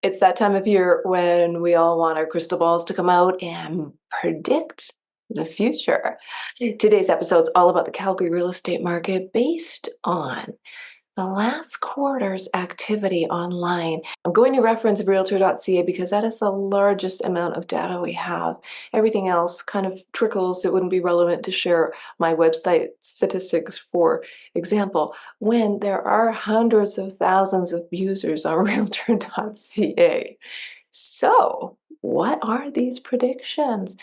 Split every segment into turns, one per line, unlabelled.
It's that time of year when we all want our crystal balls to come out and predict the future. Today's episode's all about the Calgary real estate market based on the last quarter's activity online. I'm going to reference Realtor.ca because that is the largest amount of data we have. Everything else kind of trickles. It wouldn't be relevant to share my website statistics, for example, when there are hundreds of thousands of users on Realtor.ca. So, what are these predictions?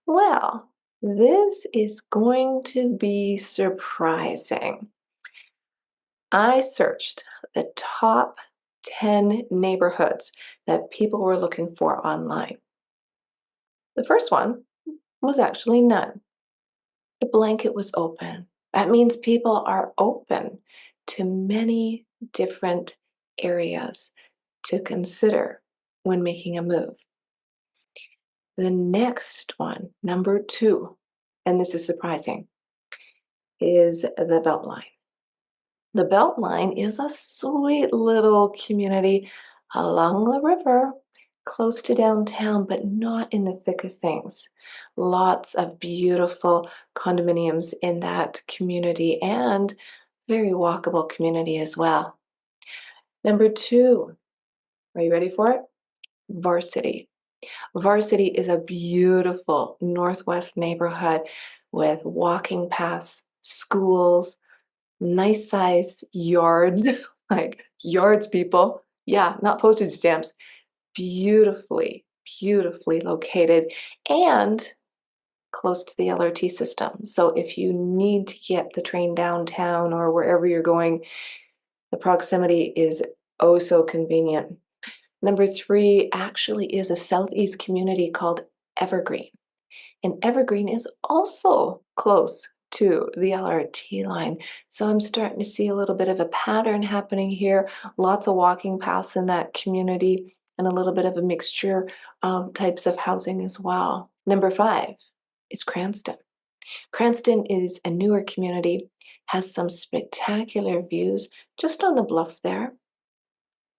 Well, this is going to be surprising. I searched the top 10 neighborhoods that people were looking for online. The first one was actually none. The blanket was open. That means people are open to many different areas to consider when making a move. The next one, number 2, and this is surprising, is the Beltline. The Beltline is a sweet little community along the river, close to downtown, but not in the thick of things. Lots of beautiful condominiums in that community and very walkable community as well. Number 2, are you ready for it? Varsity. Varsity is a beautiful northwest neighborhood with walking paths, schools, nice size yards, like yards, people. Yeah, not postage stamps. Beautifully, beautifully located and close to the LRT system. So if you need to get the train downtown or wherever you're going, the proximity is oh so convenient. Number 3 actually is a southeast community called Evergreen. And Evergreen is also close to the LRT line. So I'm starting to see a little bit of a pattern happening here. Lots of walking paths in that community and a little bit of a mixture of types of housing as well. Number 5 is Cranston. Cranston is a newer community, has some spectacular views just on the bluff there.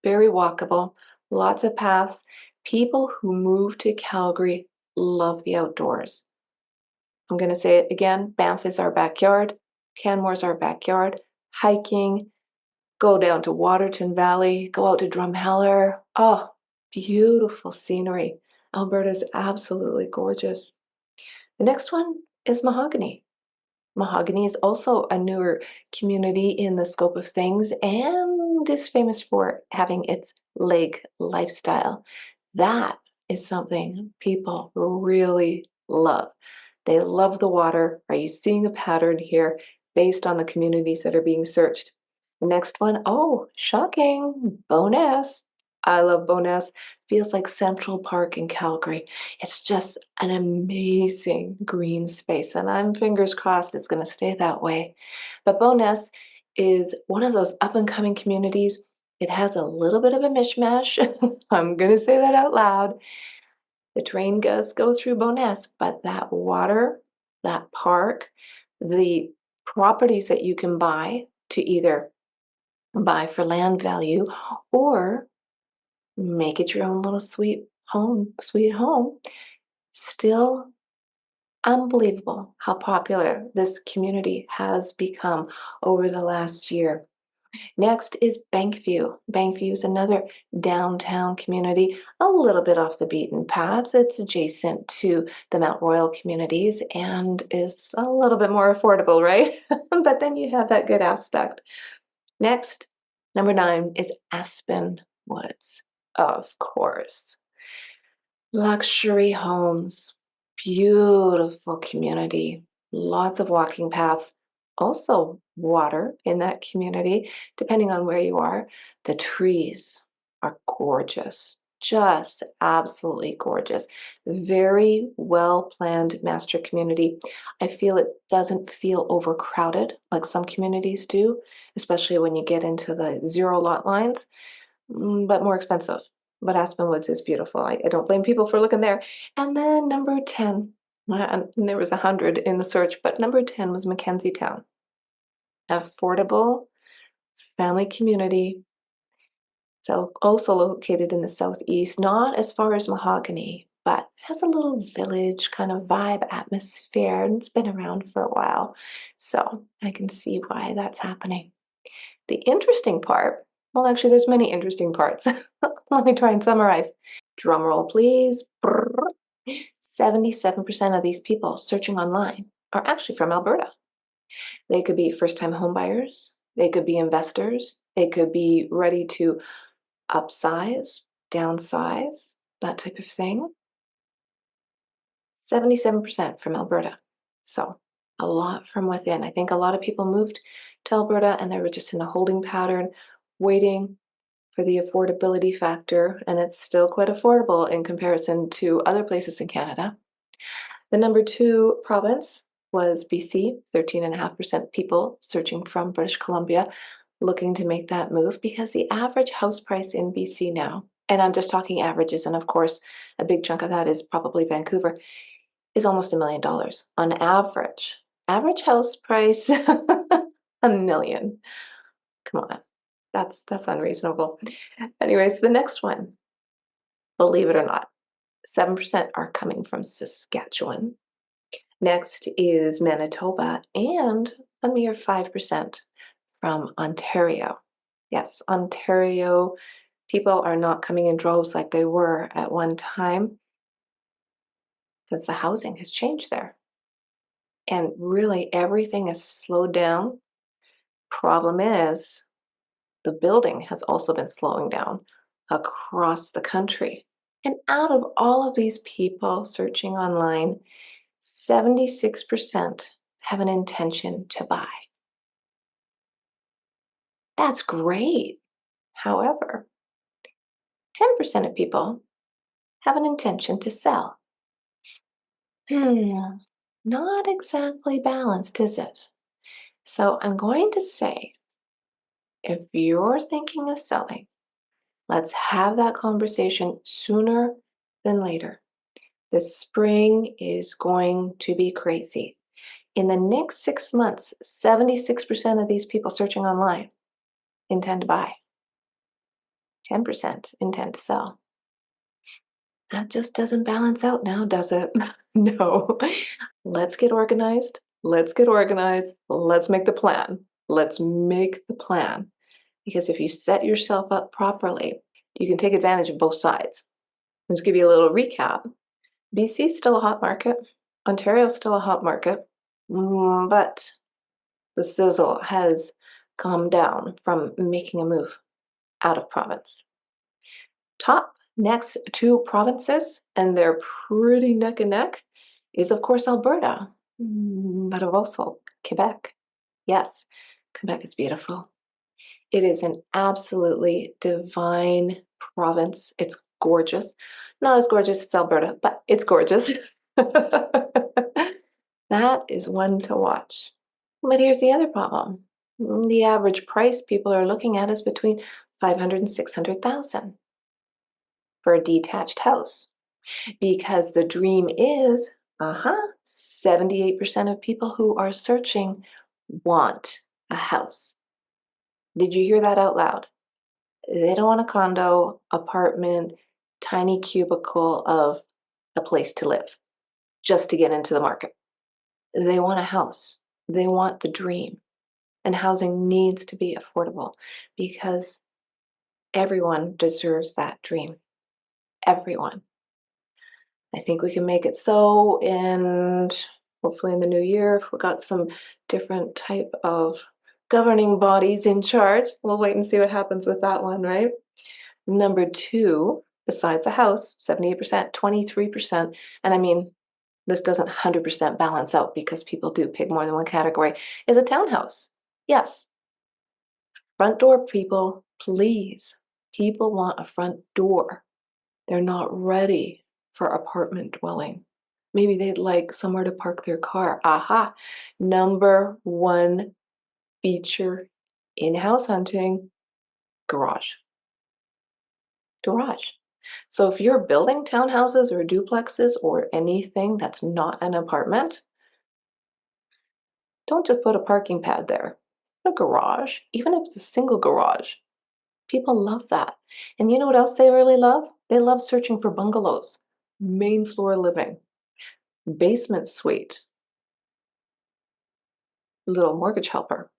Very walkable, lots of paths. People who move to Calgary love the outdoors. I'm going to say it again. Banff is our backyard. Canmore's our backyard. Hiking, go down to Waterton Valley, go out to Drumheller. Oh, beautiful scenery. Alberta is absolutely gorgeous. The next one is Mahogany. Mahogany is also a newer community in the scope of things and is famous for having its lake lifestyle. That is something people really love. They love the water. Are you seeing a pattern here based on the communities that are being searched? The next one, oh, shocking, Bowness. I love Bowness. Feels like Central Park in Calgary. It's just an amazing green space, and I'm fingers crossed it's going to stay that way. But Bowness is one of those up-and-coming communities. It has a little bit of a mishmash. I'm going to say that out loud. The train does go through Bowness, but that water, that park, the properties that you can buy to either buy for land value or make it your own little sweet home, still unbelievable how popular this community has become over the last year. Next is Bankview. Bankview is another downtown community, a little bit off the beaten path. It's adjacent to the Mount Royal communities and is a little bit more affordable, right? But then you have that good aspect. Next, number 9 is Aspen Woods, of course. Luxury homes, beautiful community, lots of walking paths, also water in that community, depending on where you are. The trees are gorgeous, just absolutely gorgeous. Very well planned master community. I feel it doesn't feel overcrowded like some communities do, especially when you get into the zero lot lines, but more expensive. But Aspen Woods is beautiful. I don't blame people for looking there. And then number 10, and there was 100 in the search, but number 10 was Mackenzie Town. Affordable family community. So also located in the southeast, not as far as Mahogany, but has a little village kind of vibe atmosphere, and it's been around for a while. So I can see why that's happening. The interesting part, well, actually, there's many interesting parts. Let me try and summarize. Drum roll, please. 77% of these people searching online are actually from Alberta. They could be first-time homebuyers, they could be investors, they could be ready to upsize, downsize, that type of thing. 77% from Alberta. So a lot from within. I think a lot of people moved to Alberta and they were just in a holding pattern, waiting for the affordability factor, and it's still quite affordable in comparison to other places in Canada. The number two province was BC, 13.5% people searching from British Columbia looking to make that move because the average house price in BC now, and I'm just talking averages, and of course, a big chunk of that is probably Vancouver, is almost $1 million on average. Average house price, $1 million. Come on, that's unreasonable. Anyways, the next one, believe it or not, 7% are coming from Saskatchewan. Next is Manitoba, and a mere 5% from Ontario. Yes, Ontario, people are not coming in droves like they were at one time because the housing has changed there. And really, everything is slowed down. Problem is, the building has also been slowing down across the country. And out of all of these people searching online, 76% have an intention to buy. That's great. However, 10% of people have an intention to sell. Not exactly balanced, is it? So I'm going to say, if you're thinking of selling, let's have that conversation sooner than later. The spring is going to be crazy. In the next 6 months, 76% of these people searching online intend to buy. 10% intend to sell. That just doesn't balance out now, does it? No. Let's get organized. Let's get organized. Let's make the plan. Let's make the plan. Because if you set yourself up properly, you can take advantage of both sides. Let's give you a little recap. BC is still a hot market. Ontario is still a hot market. But the sizzle has calmed down from making a move out of province. Top next two provinces, and they're pretty neck and neck, is of course Alberta, but also Quebec. Yes, Quebec is beautiful. It is an absolutely divine province. It's gorgeous. Not as gorgeous as Alberta, but it's gorgeous. That is one to watch. But here's the other problem. The average price people are looking at is between 500 and 600,000 for a detached house. Because the dream is, 78% of people who are searching want a house. Did you hear that out loud? They don't want a condo, apartment, tiny cubicle of a place to live just to get into the market. They want a house. They want the dream. And housing needs to be affordable because everyone deserves that dream. Everyone. I think we can make it so, and hopefully in the new year, if we got some different type of governing bodies in charge, we'll wait and see what happens with that one, right? Number two, besides a house, 78%, 23%, and I mean, this doesn't 100% balance out because people do pick more than one category, is a townhouse. Yes. Front door people, please. People want a front door. They're not ready for apartment dwelling. Maybe they'd like somewhere to park their car. Aha! Number one feature in house hunting, garage. Garage. So if you're building townhouses or duplexes or anything that's not an apartment, don't just put a parking pad there. Put a garage, even if it's a single garage. People love that. And you know what else they really love? They love searching for bungalows, main floor living, basement suite, little mortgage helper.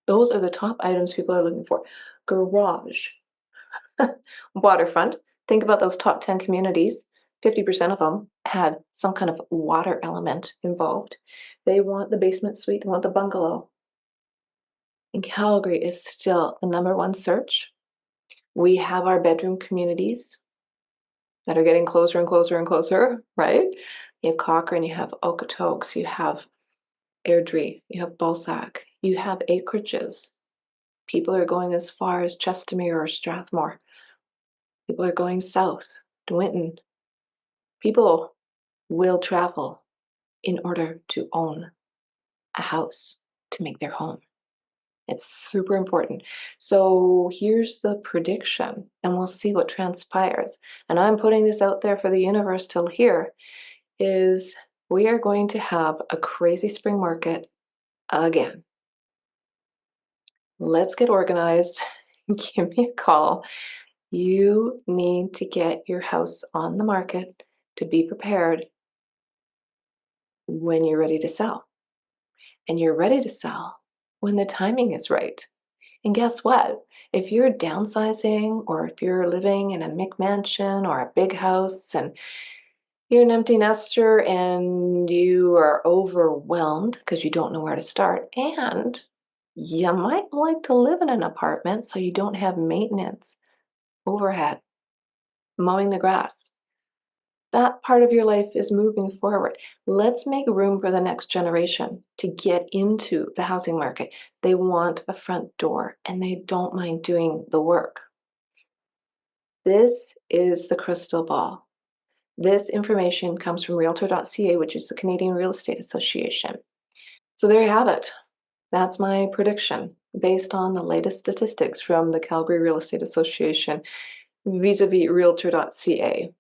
Those are the top items people are looking for. Garage, waterfront. Think about those top 10 communities. 50% of them had some kind of water element involved. They want the basement suite, they want the bungalow. And Calgary is still the number one search. We have our bedroom communities that are getting closer and closer and closer, right? You have Cochrane, you have Okotoks, you have Airdrie, you have Balzac, you have acreages. People are going as far as Chestermere or Strathmore. People are going south, Winton. People will travel in order to own a house, to make their home. It's super important. So here's the prediction, and we'll see what transpires. And I'm putting this out there for the universe to hear, is we are going to have a crazy spring market again. Let's get organized. Give me a call. You need to get your house on the market to be prepared when you're ready to sell. And you're ready to sell when the timing is right. And guess what? If you're downsizing or if you're living in a McMansion or a big house and you're an empty nester and you are overwhelmed because you don't know where to start, and you might like to live in an apartment so you don't have maintenance, overhead, mowing the grass. That part of your life is moving forward. Let's make room for the next generation to get into the housing market. They want a front door and they don't mind doing the work. This is the crystal ball. This information comes from Realtor.ca, which is the Canadian Real Estate Association. So there you have it. That's my prediction based on the latest statistics from the Calgary Real Estate Association vis-a-vis Realtor.ca.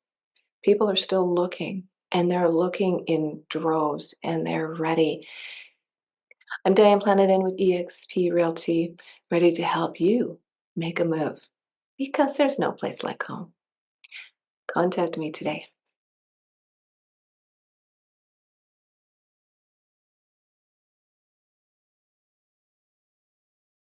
People are still looking, and they're looking in droves, and they're ready. I'm Diane Planet in with eXp Realty, ready to help you make a move because there's no place like home. Contact me today.